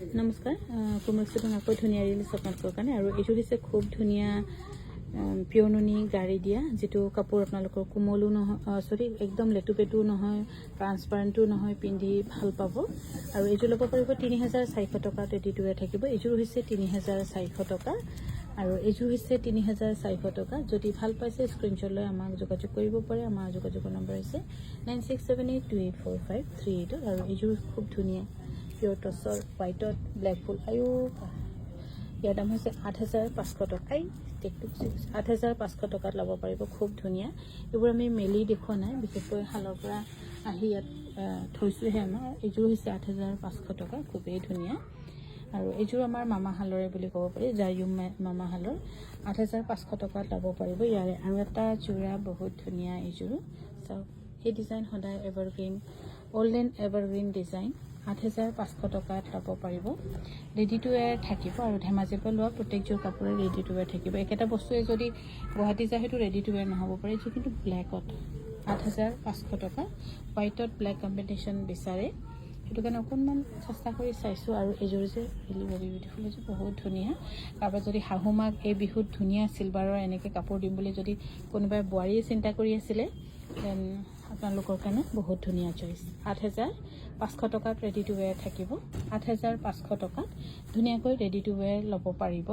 নমস্কাৰ কোমল চিকন আকৌ ধুনীয়া ৰিলিজ আপোনালোকৰ কাৰণে আৰু এইটো হৈছে খুব ধুনীয়া পিয়ৰ নুনি গাড়ী দিয়া যিটো কাপোৰ আপোনালোকৰ কোমলো নহয় সৰি একদম লেটুপেটু নহয় ট্ৰান্সপাৰেণ্টো নহয় পিন্ধি ভাল পাব আৰু এইযোৰ ল'ব পাৰিব ৩৪০০ টকা ৰেডি টু ৱেৰ থাকিব এইযোৰ হৈছে ৩৪০০ টকা আৰু এইযোৰ হৈছে ৩৪০০ টকা যদি ভাল পাইছে স্ক্ৰীনশ্বট লৈ আমাক যোগাযোগ কৰিব পাৰে আমাৰ যোগাযোগৰ নম্বৰ হৈছে 9678284538 আৰু এইযোৰ খুব ধুনীয়া পিয়ৰ টছৰ হোৱাইটত ব্লেক ফুল আয়ো ইয়াৰ দাম হৈছে ৮৫০০ টকা ৮৫০০ টকাত ল'ব পাৰিব খুব ধুনীয়া এইবোৰ আমি মেলি দেখুওৱা নাই বিশেষকৈ শালৰ পৰা আহি ইয়াত থৈছোঁহে আমাৰ এইযোৰ হৈছে ৮৫০০ টকা খুবেই ধুনীয়া আৰু এইযোৰ আমাৰ মামা শালৰে বুলি ক'ব পাৰি জাৰিয়ুম মামা শালৰ ৮৫০০ টকাত ল'ব পাৰিব ইয়াৰে আৰু এটা যোৰা বহুত ধুনীয়া এইযোৰো চাওক এই ডিজাইন সদায় evergreen old and evergreen design ৮৫০০ টকাত ল'ব পাৰিব ৰেডি টু ৱেৰ থাকিব আৰু ধেমাজিৰ পৰা লোৱা প্ৰত্যেকযোৰ কাপোৰে ৰেডি টু ৱেৰ থাকিব একেটা বস্তুৱে যদি গুৱাহাটী যায় সেইটো ৰেডি টু ৱেৰ নহ'ব পাৰে এইযোৰ কিন্তু ব্লেকত ৮৫০০ টকা হোৱাইটত ব্লেক কম্বিনেশ্যন বিচাৰে সেইটো কাৰণে অকণমান চেষ্টা কৰি চাইছোঁ আৰু এইযোৰ যে ৰিলি ববি বিউটিফুল এইযোৰ বহুত ধুনীয়া কাৰোবাৰ যদি শাহুমাক এই বিহুত ধুনীয়া চিলভাৰৰ এনেকৈ কাপোৰ দিম বুলি যদি কোনোবাই বোৱাৰীয়ে চিন্তা কৰি আছিলে দেন আপোনালোকৰ কাৰণে বহুত ধুনীয়া চইচ ৮৫০০ টকাত ৰেডি টু ৱেৰ থাকিব ৮৫০০ টকাত ধুনীয়াকৈ ৰেডি টু ৱেৰ ল'ব পাৰিব